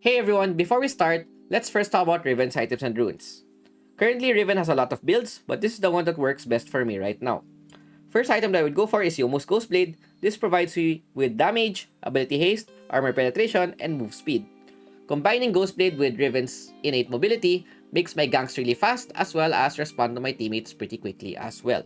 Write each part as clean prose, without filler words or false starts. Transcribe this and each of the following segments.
Hey everyone, before we start, let's first talk about Riven's items and runes. Currently, Riven has a lot of builds, but this is the one that works best for me right now. First item that I would go for is Youmuu's Ghostblade. This provides you with damage, ability haste, armor penetration, and move speed. Combining Ghostblade with Riven's innate mobility makes my ganks really fast as well as respond to my teammates pretty quickly as well.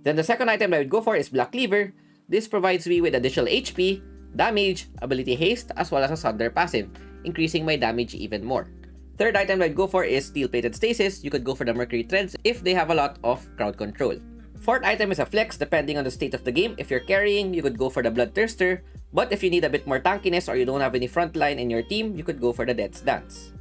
Then the second item that I would go for is Black Cleaver. This provides me with additional HP, damage, ability haste, as well as a Sunder passive, increasing my damage even more. Third item that I'd go for is Steel Plated Stasis. You could go for the Mercury Threads if they have a lot of crowd control. Fourth item is a flex depending on the state of the game. If you're carrying, you could go for the Bloodthirster, but if you need a bit more tankiness or you don't have any frontline in your team, you could go for the Death's Dance.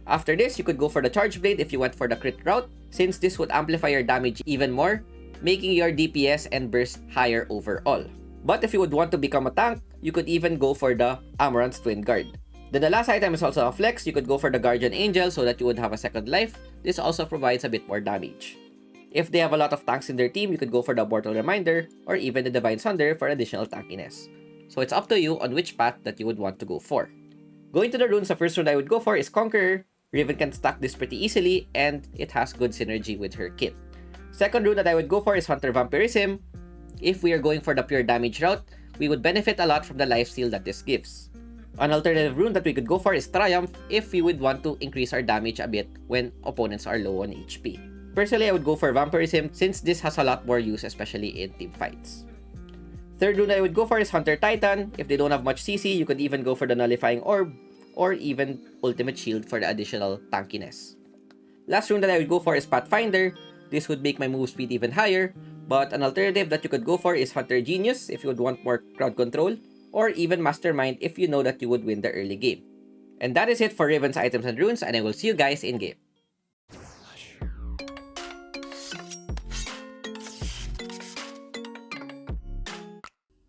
After this, you could go for the Charge Blade if you went for the crit route, since this would amplify your damage even more, making your DPS and burst higher overall. But if you would want to become a tank, you could even go for the Amaranth's Twin Guard. Then the last item is also a flex. You could go for the Guardian Angel so that you would have a second life. This also provides a bit more damage. If they have a lot of tanks in their team, you could go for the Mortal Reminder or even the Divine Sunder for additional tankiness. So it's up to you on which path that you would want to go for. Going to the runes, the first rune I would go for is Conqueror. Riven can stack this pretty easily and it has good synergy with her kit. Second rune that I would go for is Hunter Vampirism. If we are going for the pure damage route, we would benefit a lot from the lifesteal that this gives. An alternative rune that we could go for is Triumph if we would want to increase our damage a bit when opponents are low on HP. Personally, I would go for Vampirism since this has a lot more use, especially in team fights. Third rune I would go for is Hunter Titan. If they don't have much CC, you could even go for the Nullifying Orb or even Ultimate Shield for the additional tankiness. Last rune that I would go for is Pathfinder. This would make my move speed even higher, but an alternative that you could go for is Hunter Genius if you would want more crowd control, or even Mastermind if you know that you would win the early game. And that is it for Riven's items and runes, and I will see you guys in game.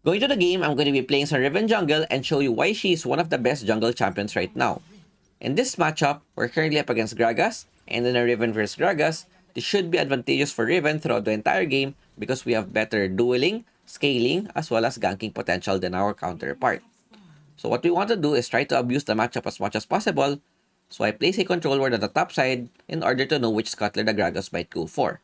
Going to the game, I'm going to be playing some Riven jungle and show you why she is one of the best jungle champions right now. In this matchup, we're currently up against Gragas, and in a Riven vs Gragas, this should be advantageous for Riven throughout the entire game because we have better dueling, scaling, as well as ganking potential than our counterpart. So what we want to do is try to abuse the matchup as much as possible, so I place a control ward on the top side in order to know which scuttler the Gragas might go for.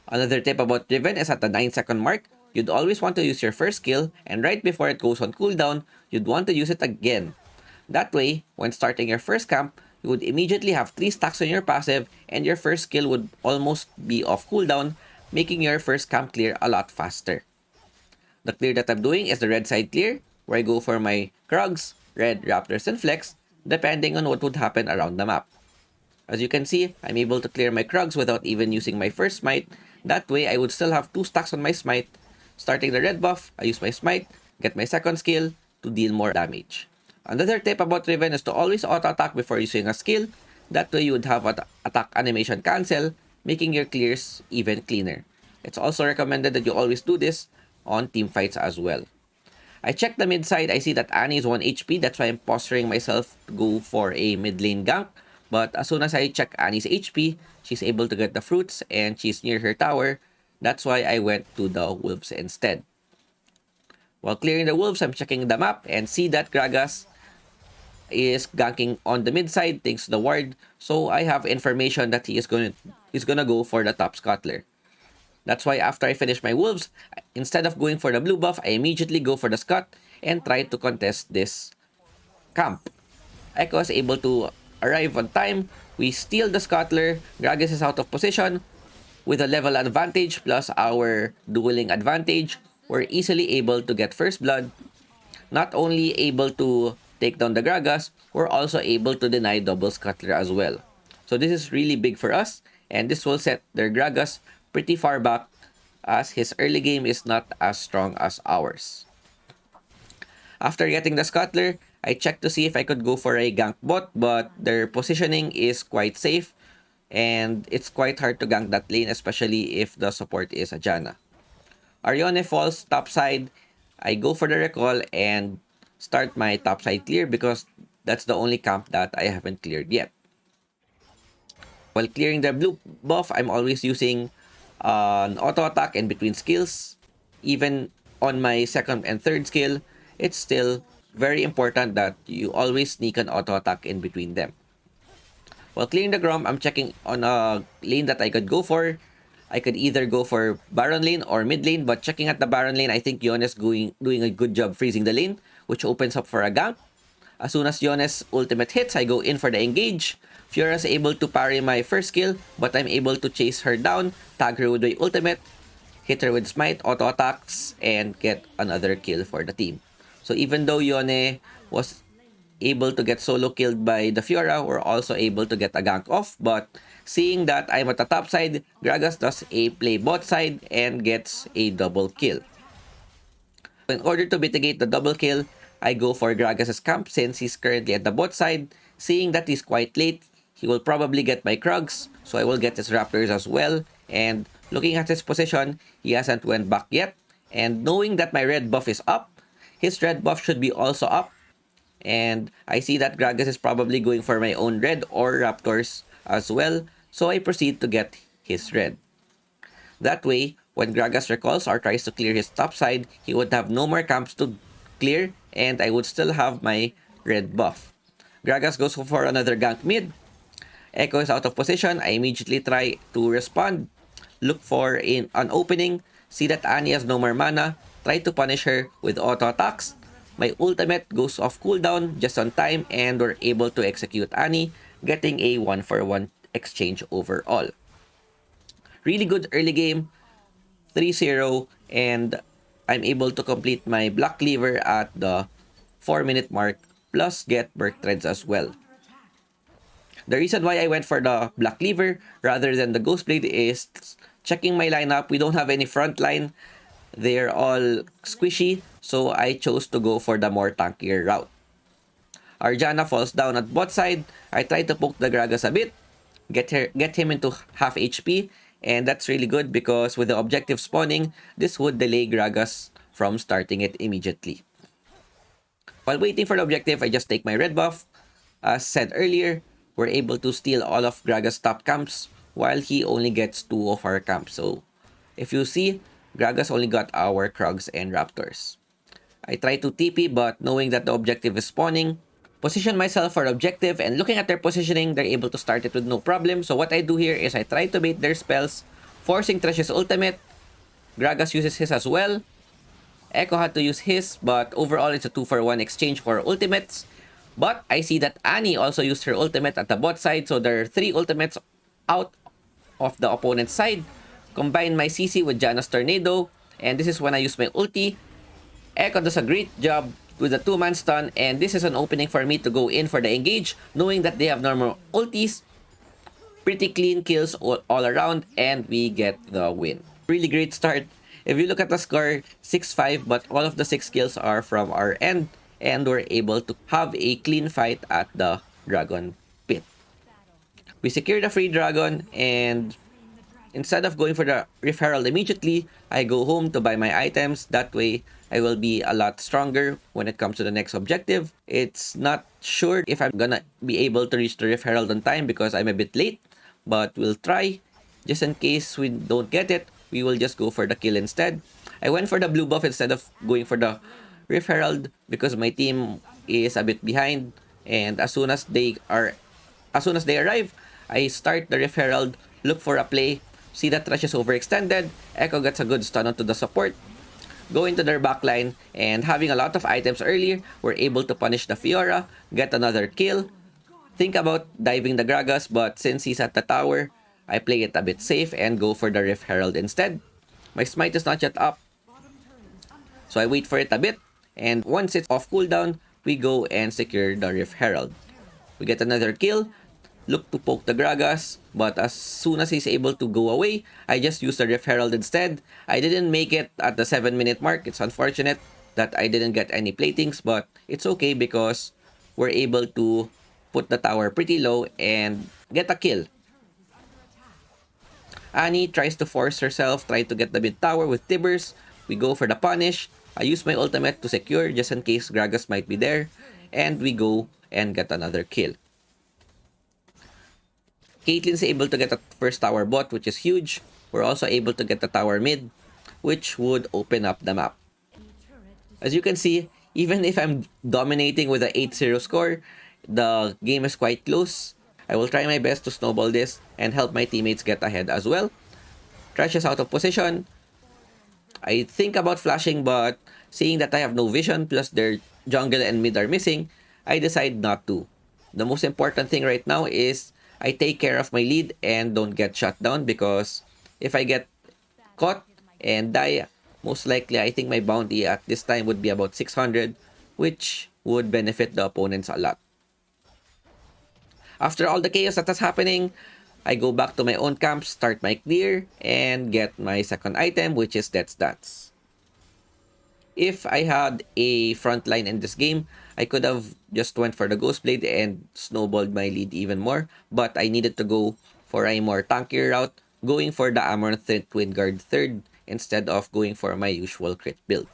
Another tip about Riven is at the 9-second mark, you'd always want to use your first skill, and right before it goes on cooldown, you'd want to use it again. That way, when starting your first camp, you would immediately have 3 stacks on your passive and your first skill would almost be off cooldown, making your first camp clear a lot faster. The clear that I'm doing is the red side clear, where I go for my Krugs, Red, Raptors, and Flex, depending on what would happen around the map. As you can see, I'm able to clear my Krugs without even using my first smite. That way, I would still have 2 stacks on my smite. Starting the red buff, I use my smite, get my second skill to deal more damage. Another tip about Riven is to always auto-attack before using a skill. That way you would have an attack animation cancel, making your clears even cleaner. It's also recommended that you always do this on team fights as well. I checked the mid side, I see that Annie is 1 HP, that's why I'm posturing myself to go for a mid lane gank. But as soon as I check Annie's HP, she's able to get the fruits and she's near her tower. That's why I went to the wolves instead. While clearing the wolves, I'm checking the map and see that Gragas is ganking on the mid side thanks to the ward, so I have information that he's gonna go for the top scuttler. That's why after I finish my wolves, instead of going for the blue buff, I immediately go for the scut and try to contest this camp. Echo is able to arrive on time. We steal the scuttler. Gragas is out of position. With a level advantage plus our dueling advantage, we're easily able to get first blood. Not only able to take down the Gragas, we're also able to deny double scuttler as well. So this is really big for us, and this will set their Gragas pretty far back as his early game is not as strong as ours. After getting the scuttler, I checked to see if I could go for a gank bot, but their positioning is quite safe, and it's quite hard to gank that lane, especially if the support is a Janna. Arione falls top side, I go for the recall and start my top side clear because that's the only camp that I haven't cleared yet. While clearing the blue buff, I'm always using an auto attack in between skills. Even on my second and third skill, it's still very important that you always sneak an auto attack in between them. While clearing the Grom, I'm checking on a lane that I could go for. I could either go for Baron lane or mid lane, but checking at the Baron lane, I think Yon is doing a good job freezing the lane, which opens up for a gank. As soon as Yone's ultimate hits, I go in for the engage. Fiora's able to parry my first kill, but I'm able to chase her down, tag her with my ultimate, hit her with smite, auto attacks, and get another kill for the team. So even though Yone was able to get solo killed by the Fiora, we're also able to get a gank off. But seeing that I'm at the top side, Gragas does a play bot side and gets a double kill. In order to mitigate the double kill, I go for Gragas' camp since he's currently at the bot side. Seeing that he's quite late, he will probably get my Krugs, so I will get his Raptors as well. And looking at his position, he hasn't went back yet. And knowing that my red buff is up, his red buff should be also up. And I see that Gragas is probably going for my own red or Raptors as well, so I proceed to get his red. That way, when Gragas recalls or tries to clear his top side, he would have no more camps to clear and I would still have my red buff. Gragas goes for another gank mid. Echo is out of position. I immediately try to respond. Look for an opening. See that Annie has no more mana. Try to punish her with auto attacks. My ultimate goes off cooldown just on time and we're able to execute Annie, getting a 1-for-1 exchange overall. Really good early game, 3-0, and I'm able to complete my Black Cleaver at the 4-minute mark, plus get Berk Threads as well. The reason why I went for the Black Cleaver rather than the Ghostblade is checking my lineup. We don't have any front line. They're all squishy, so I chose to go for the more tankier route. Arjana falls down at bot side. I try to poke the Gragas a bit, get him into half HP, and that's really good because with the objective spawning, this would delay Gragas from starting it immediately. While waiting for the objective, I just take my red buff. As said earlier, we're able to steal all of Gragas' top camps while he only gets 2 of our camps. So if you see, Gragas only got our Krugs and Raptors. I try to TP, but knowing that the objective is spawning, position myself for objective, and looking at their positioning, they're able to start it with no problem. So what I do here is I try to bait their spells, forcing Thresh's ultimate. Gragas uses his as well. Echo had to use his, but overall it's a 2-for-1 exchange for ultimates. But I see that Annie also used her ultimate at the bot side, so there are 3 ultimates out of the opponent's side. Combine my CC with Janna's Tornado, and this is when I use my ulti. Echo does a great job with a 2-man stun, and this is an opening for me to go in for the engage, knowing that they have normal ultis. Pretty clean kills all around, and we get the win. Really great start. If you look at the score, 6-5, but all of the 6 kills are from our end, and we're able to have a clean fight at the Dragon Pit. We secure the free Dragon, and instead of going for the Rift Herald immediately, I go home to buy my items. That way, I will be a lot stronger when it comes to the next objective. It's not sure if I'm gonna be able to reach the Rift Herald on time because I'm a bit late, but we'll try. Just in case we don't get it, we will just go for the kill instead. I went for the blue buff instead of going for the Rift Herald because my team is a bit behind, and as soon as they arrive, I start the Rift Herald, look for a play, see that Thresh is overextended, Echo gets a good stun onto the support, go into their backline, and having a lot of items earlier, we're able to punish the Fiora, get another kill, think about diving the Gragas, but since he's at the tower, I play it a bit safe and go for the Rift Herald instead. My smite is not yet up, so I wait for it a bit, and once it's off cooldown, we go and secure the Rift Herald. We get another kill, look to poke the Gragas, but as soon as he's able to go away, I just use the Rift Herald instead. I didn't make it at the 7-minute mark. It's unfortunate that I didn't get any platings, but it's okay because we're able to put the tower pretty low and get a kill. Annie tries to force herself, try to get the mid tower with Tibbers. We go for the punish. I use my ultimate to secure just in case Gragas might be there. And we go and get another kill. Caitlyn's able to get a first tower bot, which is huge. We're also able to get the tower mid, which would open up the map. As you can see, Even if I'm dominating with a 8-0 score, the game is quite close. I will try my best to snowball this and help my teammates get ahead as well. Trash is out of position. I think about flashing, but seeing that I have no vision plus their jungle and mid are missing, I decide not to. The most important thing right now is I take care of my lead and don't get shut down, because if I get caught and die, most likely I think my bounty at this time would be about 600, which would benefit the opponents a lot. After all the chaos that is happening, I go back to my own camp, start my clear, and get my second item, which is Death Stats. If I had a front line in this game, I could have just went for the Ghost Blade and snowballed my lead even more, but I needed to go for a more tankier route, going for the Amaranth Twin Guard third instead of going for my usual crit build.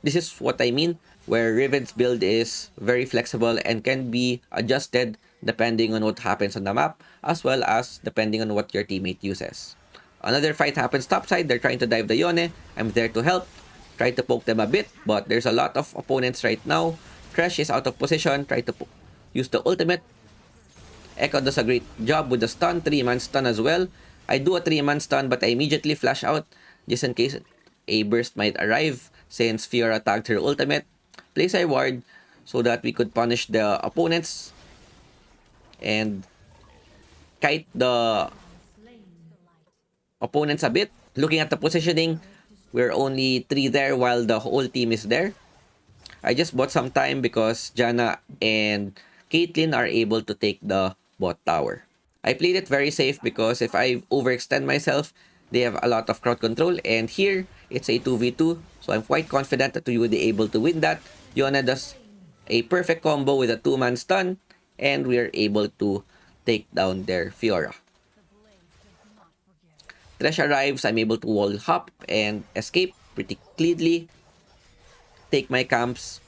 This is what I mean, where Riven's build is very flexible and can be adjusted depending on what happens on the map, as well as depending on what your teammate uses. Another fight happens topside, they're trying to dive the Yone, I'm there to help, try to poke them a bit, but there's a lot of opponents right now. Thresh is out of position, try to use the ultimate. Echo does a great job with the stun, 3-man stun as well. I do a 3-man stun, but I immediately flash out just in case a burst might arrive, since Fiora tagged her ultimate. Place a ward so that we could punish the opponents and kite the opponents a bit. Looking at the positioning, we're only 3 there while the whole team is there. I just bought some time because Janna and Caitlyn are able to take the bot tower. I played it very safe because if I overextend myself, they have a lot of crowd control, and here it's a 2v2, so I'm quite confident that we will be able to win that. Yona does a perfect combo with a 2-man stun, and we are able to take down their Fiora. Thresh arrives, I'm able to wall hop and escape pretty cleanly. Take my camps,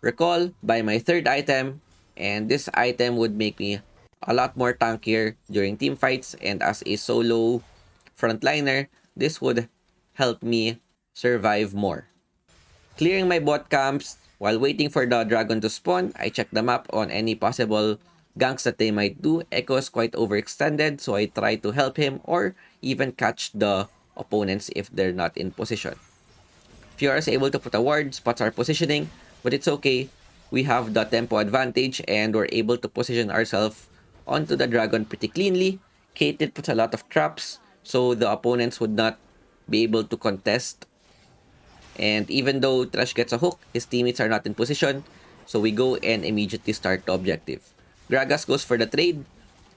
recall, buy my third item, and this item would make me a lot more tankier during team fights, and as a solo frontliner, this would help me survive more. Clearing my bot camps while waiting for the dragon to spawn, I check the map on any possible ganks that they might do. Echo is quite overextended, so I try to help him or even catch the opponents if they're not in position. Fiora is able to put a ward, spots our positioning, but it's okay. We have the tempo advantage and we're able to position ourselves onto the dragon pretty cleanly. Caitlyn puts a lot of traps, so the opponents would not be able to contest. And even though Trash gets a hook, his teammates are not in position, so we go and immediately start the objective. Gragas goes for the trade,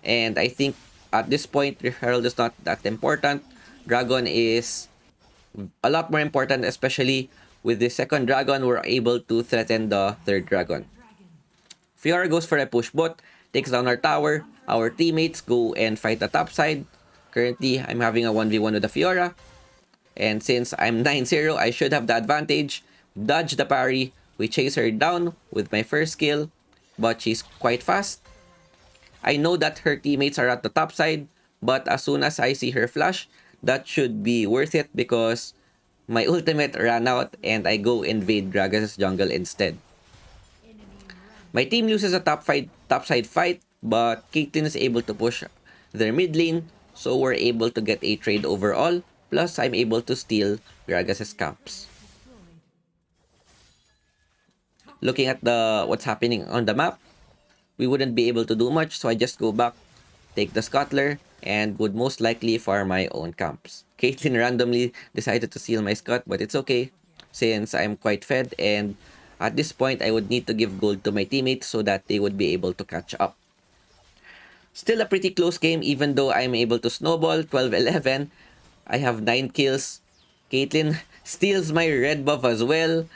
and I think at this point, Herald is not that important. Dragon is a lot more important, especially with the second dragon, we're able to threaten the third dragon. Fiora goes for a push bot, takes down our tower. Our teammates go and fight the top side. Currently, I'm having a 1v1 with the Fiora. And since I'm 9-0, I should have the advantage. Dodge the parry. We chase her down with my first kill, but she's quite fast. I know that her teammates are at the top side, but as soon as I see her flash, that should be worth it because my ultimate ran out and I go invade Gragas' jungle instead. My team loses a topside fight, but Caitlyn is able to push their mid lane, so we're able to get a trade overall, plus I'm able to steal Gragas' camps. Looking at what's happening on the map, we wouldn't be able to do much, so I just go back, take the scuttler, and would most likely farm my own camps. Caitlyn randomly decided to steal my scut, but it's okay since I'm quite fed, and at this point I would need to give gold to my teammates so that they would be able to catch up. Still a pretty close game even though I'm able to snowball 12-11. I have 9 kills. Caitlyn steals my red buff as well.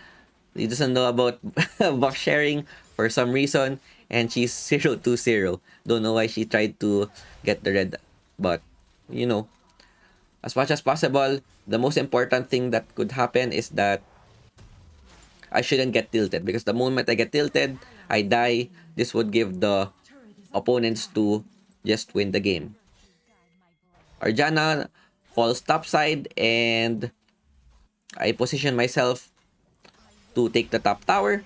He doesn't know about buff sharing for some reason, and she's 0-2-0. Don't know why she tried to get the red, but you know, as much as possible, the most important thing that could happen is that I shouldn't get tilted, because the moment I get tilted, I die. This would give the opponents to just win the game. Arjana falls topside and I position myself to take the top tower.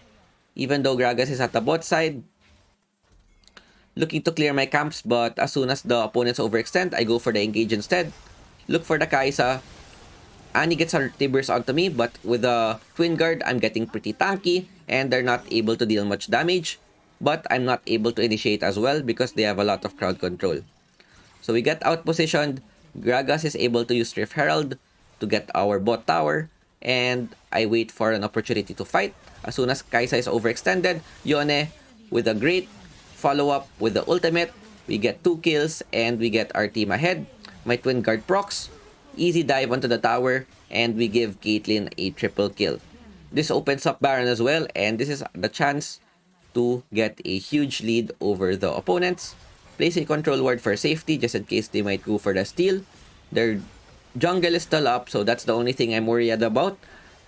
Even though Gragas is at the bot side, looking to clear my camps, but as soon as the opponents overextend, I go for the engage instead. Look for the Kai'Sa. Annie gets her Tibbers onto me, but with the Twin Guard, I'm getting pretty tanky, and they're not able to deal much damage. But I'm not able to initiate as well because they have a lot of crowd control. So we get out-positioned. Gragas is able to use Rift Herald to get our bot tower, and I wait for an opportunity to fight. As soon as Kai'Sa is overextended, Yone with a great follow-up with the ultimate. We get 2 kills and we get our team ahead. My Twin Guard procs, easy dive onto the tower, and we give Caitlyn a triple kill. This opens up Baron as well, and this is the chance to get a huge lead over the opponents. Place a control ward for safety just in case they might go for the steal. Their jungle is still up, so that's the only thing I'm worried about.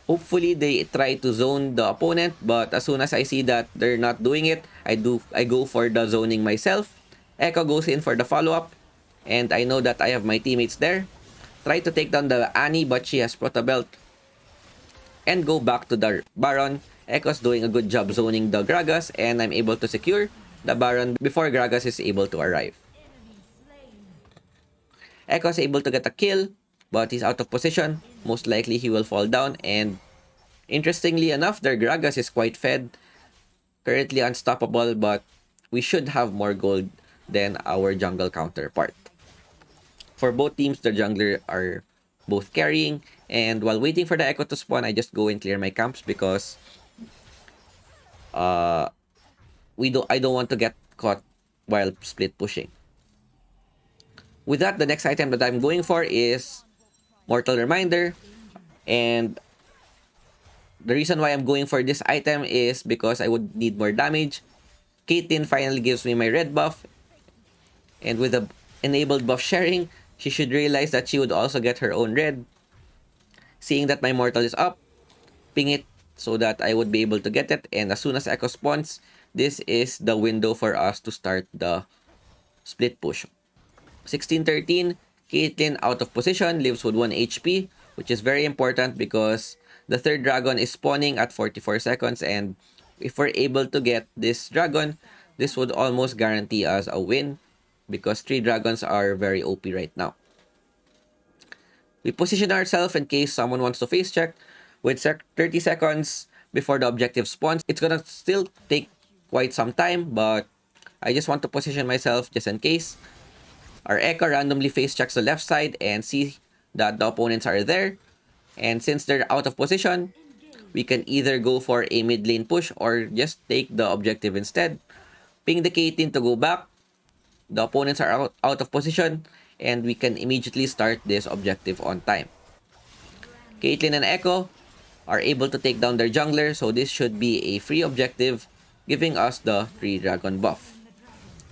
Hopefully they try to zone the opponent, but as soon as I see that they're not doing it, I go for the zoning myself. Echo goes in for the follow-up, and I know that I have my teammates there. Try to take down the Annie, but she has Prota Belt. And go back to the Baron. Echo's doing a good job zoning the Gragas, and I'm able to secure the Baron before Gragas is able to arrive. Echo's able to get a kill, but he's out of position. Most likely he will fall down, and interestingly enough, their Gragas is quite fed. Currently unstoppable, but we should have more gold than our jungle counterpart. For both teams, the jungler are both carrying, and while waiting for the Echo to spawn, I just go and clear my camps because I don't want to get caught while split pushing. With that, the next item that I'm going for is Mortal Reminder, and the reason why I'm going for this item is because I would need more damage. Caitlyn finally gives me my red buff, and with the enabled buff sharing, she should realize that she would also get her own red. Seeing that my mortal is up, ping it so that I would be able to get it, and as soon as Echo spawns, this is the window for us to start the split push. 16-13, Caitlyn out of position, lives with 1 HP, which is very important because the third dragon is spawning at 44 seconds, and if we're able to get this dragon, this would almost guarantee us a win because 3 dragons are very OP right now. We position ourselves in case someone wants to face check. With 30 seconds before the objective spawns, it's gonna still take quite some time, but I just want to position myself just in case. Our Echo randomly face checks the left side and see that the opponents are there. And since they're out of position, we can either go for a mid lane push or just take the objective instead. Ping the Caitlyn to go back. The opponents are out of position, and we can immediately start this objective on time. Caitlyn and Echo are able to take down their jungler, so this should be a free objective, giving us the 3 dragon buff.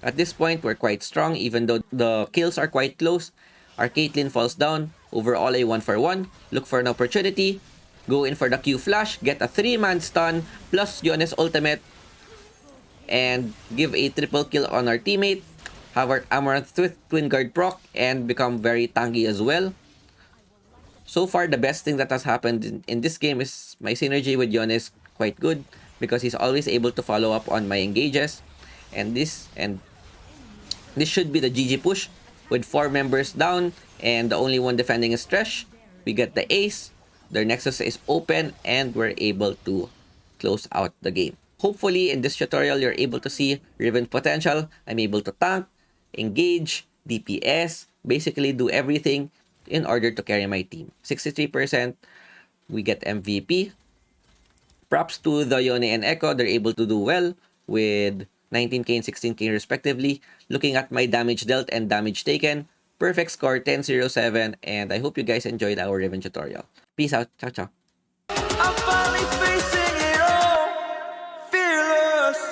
At this point, we're quite strong, even though the kills are quite close. Our Caitlyn falls down, overall a 1-for-1, look for an opportunity, go in for the Q flash, get a 3-man stun, plus Yone's ultimate, and give a triple kill on our teammate, have our Amaranth Twin Guard proc, and become very tanky as well. So far, the best thing that has happened in this game is my synergy with Yone is quite good because he's always able to follow up on my engages, and this should be the GG push with 4 members down and the only one defending is Thresh. We get the ace, their nexus is open, and we're able to close out the game. Hopefully in this tutorial you're able to see Riven's potential. I'm able to tank, engage, DPS, basically do everything in order to carry my team. 63%, we get MVP. Props to the Yone and Echo, they're able to do well with 19k and 16k respectively. Looking at my damage dealt and damage taken, perfect score 10-0-7, and I hope you guys enjoyed our Riven tutorial. Peace out. Ciao, ciao. I'm finally facing it all, fearless.